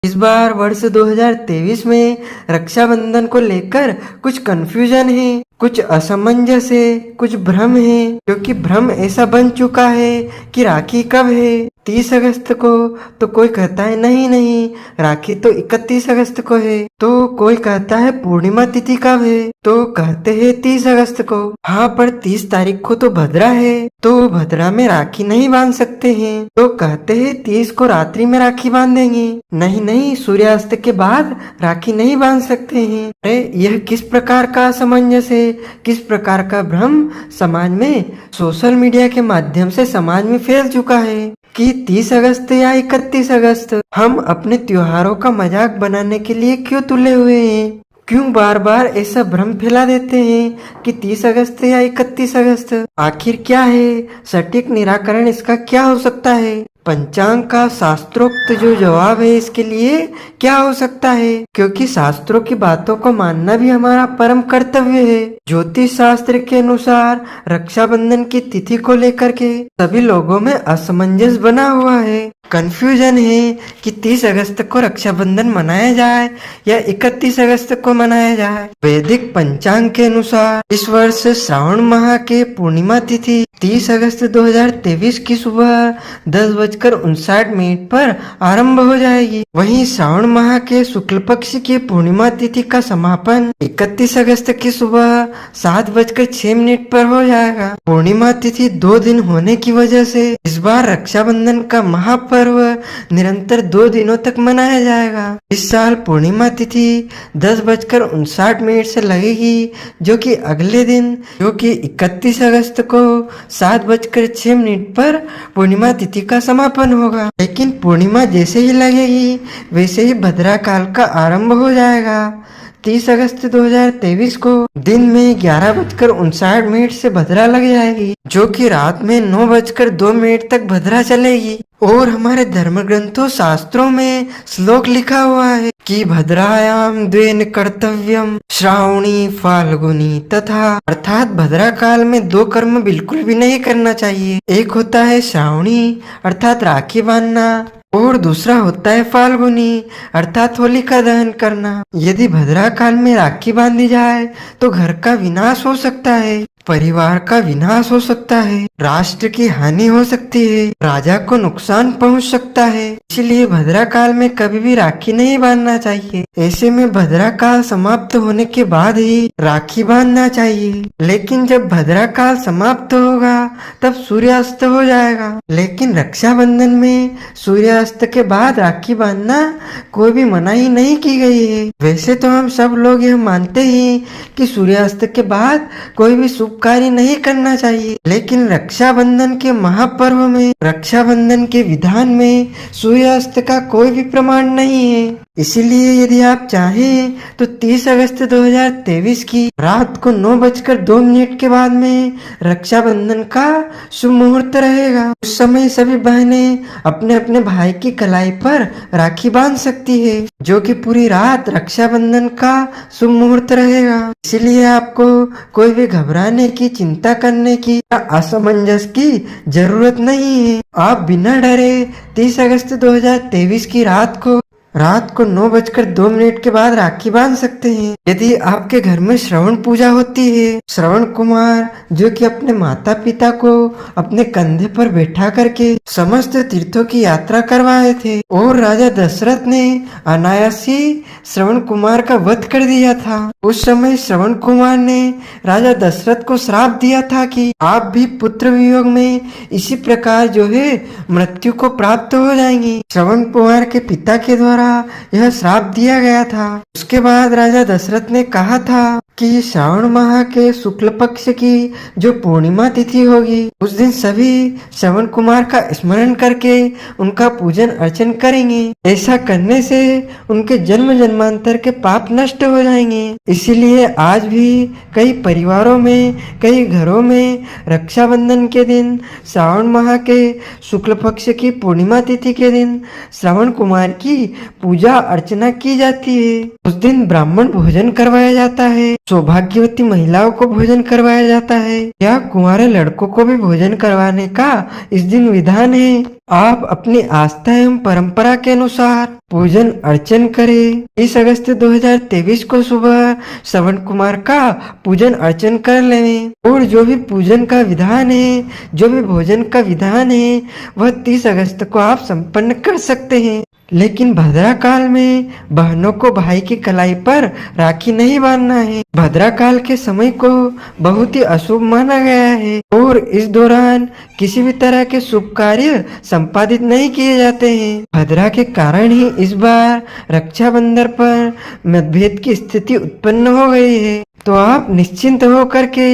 इस बार वर्ष 2023 में रक्षाबंधन को लेकर कुछ कंफ्यूजन है, कुछ असमंजस है, कुछ भ्रम है, क्योंकि भ्रम ऐसा बन चुका है कि राखी कब है। 30 अगस्त को तो कोई कहता है नहीं नहीं राखी तो 31 अगस्त को है, तो कोई कहता है पूर्णिमा तिथि कब है, तो कहते हैं 30 अगस्त को। हाँ, पर 30 तारीख को तो भद्रा है, तो भद्रा में राखी नहीं बांध सकते हैं, तो कहते हैं 30 को रात्रि में राखी बांधेंगे। नहीं नहीं, सूर्यास्त के बाद राखी नहीं बांध सकते हैं। अरे यह किस प्रकार का असमंजस है, किस प्रकार का भ्रम समाज में सोशल मीडिया के माध्यम से समाज में फैल चुका है कि 30 अगस्त या 31 अगस्त हम अपने त्योहारों का मजाक बनाने के लिए क्यों तुले हुए हैं। क्यों बार बार ऐसा भ्रम फैला देते हैं कि 30 अगस्त या 31 अगस्त। आखिर क्या है सटीक निराकरण, इसका क्या हो सकता है। पंचांग का शास्त्रोक्त जो जवाब है इसके लिए क्या हो सकता है, क्योंकि शास्त्रों की बातों को मानना भी हमारा परम कर्तव्य है। ज्योतिष शास्त्र के अनुसार रक्षाबंधन की तिथि को लेकर के सभी लोगों में असमंजस बना हुआ है, कंफ्यूजन है कि 30 अगस्त को रक्षाबंधन मनाया जाए या 31 अगस्त को मनाया जाए। वैदिक पंचांग के अनुसार इस वर्ष श्रावण माह के पूर्णिमा तिथि 30 अगस्त 2023 की सुबह 10:59 पर आरंभ हो जाएगी। वहीं श्रावण माह के शुक्ल पक्ष की पूर्णिमा तिथि का समापन 31 अगस्त की सुबह 7:06 पर हो जाएगा। पूर्णिमा तिथि 2 दिन होने की वजह से इस बार रक्षाबंधन का महापर्व निरंतर 2 दिनों तक मनाया जाएगा। इस साल पूर्णिमा तिथि 10:59 से लगेगी, जो कि अगले दिन जो कि 31 अगस्त को 7:06 पर पूर्णिमा तिथि का समापन होगा। लेकिन पूर्णिमा जैसे ही लगेगी वैसे ही भद्रा काल का आरंभ हो जाएगा। 30 अगस्त 2023 को दिन में 11:59 से भद्रा लग जाएगी, जो कि रात में 9:02 तक भद्रा चलेगी। और हमारे धर्म ग्रंथों शास्त्रों में श्लोक लिखा हुआ है कि भद्रायाम द्वेन कर्तव्यम श्रावणी फाल्गुनी तथा, अर्थात भद्रा काल में 2 कर्म बिल्कुल भी नहीं करना चाहिए। एक होता है श्रावणी अर्थात राखी बांधना, और दूसरा होता है फाल्गुनी अर्थात होलिका दहन करना। यदि भद्रा काल में राखी बांधी जाए तो घर का विनाश हो सकता है, परिवार का विनाश हो सकता है, राष्ट्र की हानि हो सकती है, राजा को नुकसान पहुंच सकता है। इसलिए भद्रा काल में कभी भी राखी नहीं बांधना चाहिए। ऐसे में भद्रा काल समाप्त होने के बाद ही राखी बांधना चाहिए। लेकिन जब भद्रा काल समाप्त होगा तब सूर्यास्त हो जाएगा। लेकिन रक्षाबंधन में सूर्यास्त के बाद राखी बांधना कोई भी मनाही नहीं की गई है। वैसे तो हम सब लोग यह मानते हैं कि सूर्यास्त के बाद कोई भी शुभ कार्य नहीं करना चाहिए, लेकिन रक्षाबंधन के महापर्व में, रक्षाबंधन के विधान में सूर्यास्त का कोई भी प्रमाण नहीं है। इसीलिए यदि आप चाहें तो 30 अगस्त 2023 की रात को 9:02 के बाद में रक्षाबंधन का शुभ मुहूर्त रहेगा। उस समय सभी बहनें अपने अपने भाई की कलाई पर राखी बांध सकती है, जो कि पूरी रात रक्षाबंधन का शुभ मुहूर्त रहेगा। इसीलिए आपको कोई भी घबराने की, चिंता करने की या असमंजस की जरूरत नहीं है। आप बिना डरे 30 अगस्त 2023 की रात को 9:02 के बाद राखी बांध सकते हैं। यदि आपके घर में श्रवण पूजा होती है, श्रवण कुमार जो कि अपने माता पिता को अपने कंधे पर बैठा करके समस्त तीर्थों की यात्रा करवाए थे, और राजा दशरथ ने अनायासी श्रवण कुमार का वध कर दिया था। उस समय श्रवण कुमार ने राजा दशरथ को श्राप दिया था कि आप भी पुत्र वियोग में इसी प्रकार जो है मृत्यु को प्राप्त हो जाएंगी। श्रवण कुमार के पिता के द्वारा यह श्राप दिया गया था। उसके बाद राजा दशरथ ने कहा था कि श्रावण माह के शुक्ल पक्ष की जो पूर्णिमा तिथि होगी उस दिन सभी श्रवण कुमार का स्मरण करके उनका पूजन अर्चन करेंगे। ऐसा करने से उनके जन्म जन्मांतर के पाप नष्ट हो जाएंगे। इसीलिए आज भी कई परिवारों में, कई घरों में रक्षाबंधन के दिन, श्रावण माह के शुक्ल पक्ष की पूर्णिमा तिथि के दिन श्रवण कुमार की पूजा अर्चना की जाती है। उस दिन ब्राह्मण भोजन करवाया जाता है, सौभाग्यवती महिलाओं को भोजन करवाया जाता है, या कुंवारे लड़कों को भी भोजन करवाने का इस दिन विधान है। आप अपनी आस्था एवं परंपरा के अनुसार पूजन अर्चन करें। 30 अगस्त 2023 को सुबह श्रवण कुमार का पूजन अर्चन कर लें और जो भी पूजन का विधान है, जो भी भोजन का विधान है, वह 30 अगस्त को आप संपन्न कर सकते हैं। लेकिन भद्रा काल में बहनों को भाई की कलाई पर राखी नहीं बांधना है। भद्रा काल के समय को बहुत ही अशुभ माना गया है और इस दौरान किसी भी तरह के शुभ कार्य संपादित नहीं किए जाते हैं। भद्रा के कारण ही इस बार रक्षाबंधन पर मतभेद की स्थिति उत्पन्न हो गई है। तो आप निश्चिंत हो करके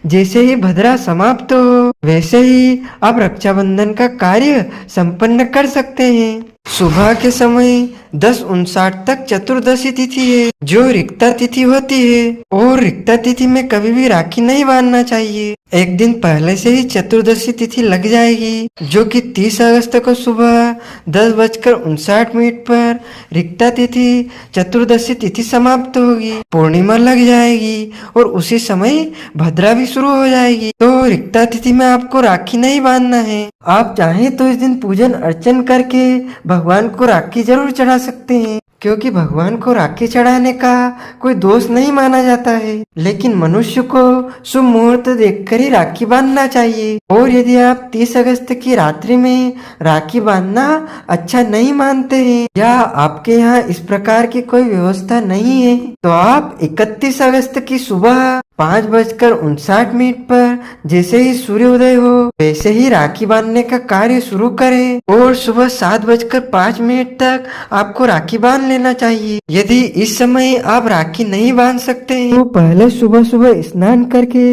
जैसे ही भद्रा समाप्त हो वैसे ही आप रक्षाबंधन का कार्य संपन्न कर सकते हैं। सुबह के समय 10:59 तक चतुर्दशी तिथि है जो रिक्ता तिथि होती है और रिक्ता तिथि में कभी भी राखी नहीं बांधना चाहिए। एक दिन पहले से ही चतुर्दशी तिथि लग जाएगी जो कि 30 अगस्त को सुबह 10:59 पर रिक्ता तिथि चतुर्दशी तिथि समाप्त होगी, पूर्णिमा लग जाएगी और उसी समय भद्रा भी शुरू हो जाएगी। तो रिक्ता तिथि में आपको राखी नहीं बांधना है। आप चाहें तो इस दिन पूजन अर्चन करके भगवान को राखी जरूर चढ़ा सकते हैं क्योंकि भगवान को राखी चढ़ाने का कोई दोष नहीं माना जाता है। लेकिन मनुष्य को शुभ मुहूर्त देखकर ही राखी बांधना चाहिए और यदि आप 30 अगस्त की रात्रि में राखी बांधना अच्छा नहीं मानते हैं या आपके यहाँ इस प्रकार की कोई व्यवस्था नहीं है तो आप 31 अगस्त की सुबह 5:59 पर जैसे ही सूर्योदय हो वैसे ही राखी बांधने का कार्य शुरू करें और सुबह 7:05 तक आपको राखी बांध लेना चाहिए। यदि इस समय आप राखी नहीं बांध सकते हैं तो पहले सुबह सुबह स्नान करके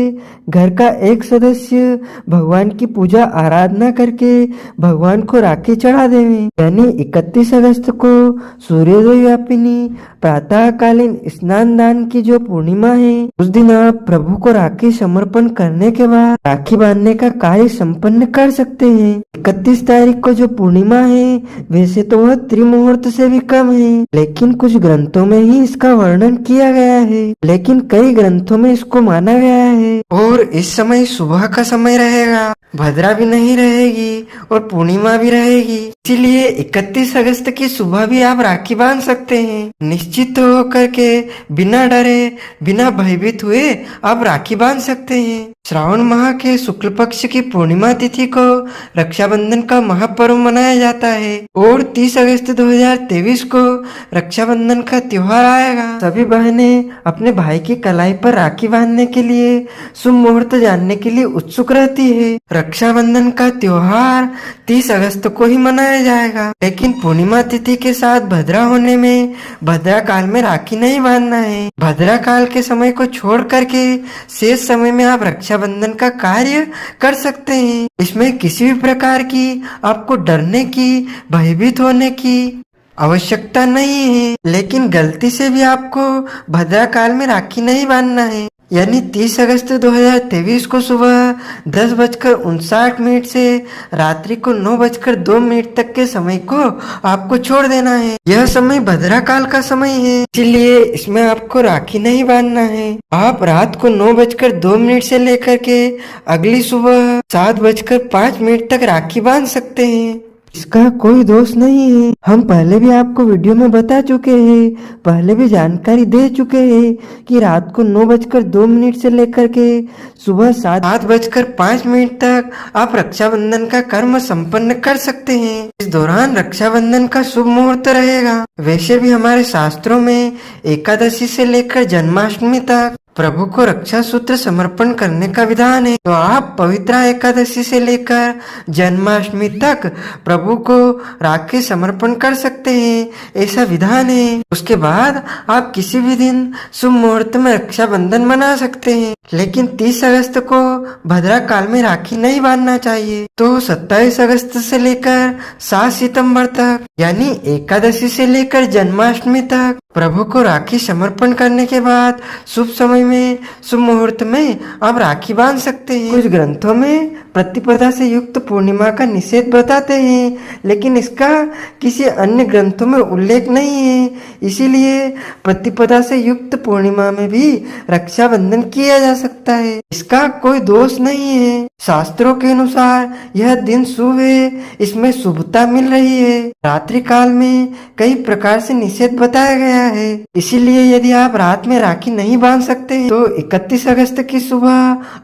घर का एक सदस्य भगवान की पूजा आराधना करके भगवान को राखी चढ़ा देवे। यानी 31 अगस्त को सूर्योदय व्यापिनी प्रातःकालीन स्नान दान की जो पूर्णिमा है उस दिन आप प्रभु को राखी समर्पण करने के बाद राखी बांधने का कार्य संपन्न कर सकते हैं। 31 तारीख को जो पूर्णिमा है वैसे तो वह त्रिमुहूर्त से भी कम है लेकिन कुछ ग्रंथों में ही इसका वर्णन किया गया है, लेकिन कई ग्रंथों में इसको माना गया है। और इस समय सुबह का समय रहेगा, भद्रा भी नहीं रहेगी और पूर्णिमा भी रहेगी, इसीलिए 31 अगस्त की सुबह भी आप राखी बांध सकते हैं। निश्चित होकर के बिना डरे बिना भयभीत हुए आप राखी बांध सकते हैं। श्रावण माह के शुक्ल पक्ष की पूर्णिमा तिथि को रक्षाबंधन का महापर्व मनाया जाता है और 30 अगस्त 2023 को रक्षाबंधन का त्योहार आएगा। सभी बहनें अपने भाई की कलाई पर राखी बांधने के लिए शुभ मुहूर्त जानने के लिए उत्सुक रहती है। रक्षाबंधन का त्योहार 30 अगस्त को ही मनाया जाएगा, लेकिन पूर्णिमा तिथि के साथ भद्रा होने में भद्रा काल में राखी नहीं बांधना है। भद्रा काल के समय को छोड़ करके शेष समय में आप रक्षाबंधन का कार्य कर सकते हैं। इसमें किसी भी प्रकार की आपको डरने की, भयभीत होने की आवश्यकता नहीं है। लेकिन गलती से भी आपको भद्रा काल में राखी नहीं बांधना है। यानी 30 अगस्त 2023 को सुबह 10:59 से रात्रि को 9:02 तक के समय को आपको छोड़ देना है। यह समय भद्रा काल का समय है, इसलिए इसमें आपको राखी नहीं बांधना है। आप रात को 9:02 से लेकर के अगली सुबह 7:05 तक राखी बांध सकते हैं। इसका कोई दोष नहीं है। हम पहले भी आपको वीडियो में बता चुके हैं, पहले भी जानकारी दे चुके हैं कि रात को 9:02 से लेकर के सुबह 7:05 तक आप रक्षाबंधन का कर्म संपन्न कर सकते हैं। इस दौरान रक्षाबंधन का शुभ मुहूर्त रहेगा। वैसे भी हमारे शास्त्रों में एकादशी से लेकर जन्माष्टमी तक प्रभु को रक्षा सूत्र समर्पण करने का विधान है। तो आप पवित्रा एकादशी से लेकर जन्माष्टमी तक प्रभु को राखी समर्पण कर सकते हैं, ऐसा विधान है। उसके बाद आप किसी भी दिन शुभ मुहूर्त में रक्षाबंधन मना सकते हैं, लेकिन 30 अगस्त को भद्रा काल में राखी नहीं बांधना चाहिए। तो 27 अगस्त से लेकर 7 सितंबर तक यानी एकादशी से लेकर जन्माष्टमी तक प्रभु को राखी समर्पण करने के बाद शुभ समय में, शुभ मुहूर्त में आप राखी बांध सकते हैं। कुछ ग्रंथों में प्रतिपदा से युक्त पूर्णिमा का निषेध बताते हैं, लेकिन इसका किसी अन्य ग्रंथों में उल्लेख नहीं है। इसीलिए प्रतिपदा से युक्त पूर्णिमा में भी रक्षाबंधन किया जा सकता है, इसका कोई दोष नहीं है। शास्त्रों के अनुसार यह दिन शुभ है, इसमें शुभता मिल रही है। रात्रि काल में कई प्रकार से निषेध बताया गया है, इसीलिए यदि आप रात में राखी नहीं बांध सकते तो 31 अगस्त की सुबह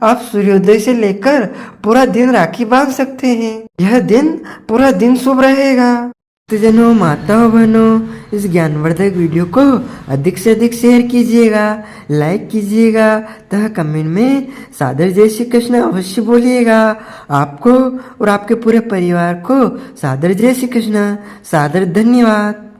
आप सूर्योदय से लेकर पूरा दिन राखी बांध सकते हैं। यह दिन पूरा दिन शुभ रहेगा। तो जनों, माताओं, बहनों, इस ज्ञानवर्धक वीडियो को अधिक से अधिक शेयर कीजिएगा, लाइक कीजिएगा तथा कमेंट में सादर जय श्री कृष्ण अवश्य बोलिएगा। आपको और आपके पूरे परिवार को सादर जय श्री कृष्ण, सादर धन्यवाद।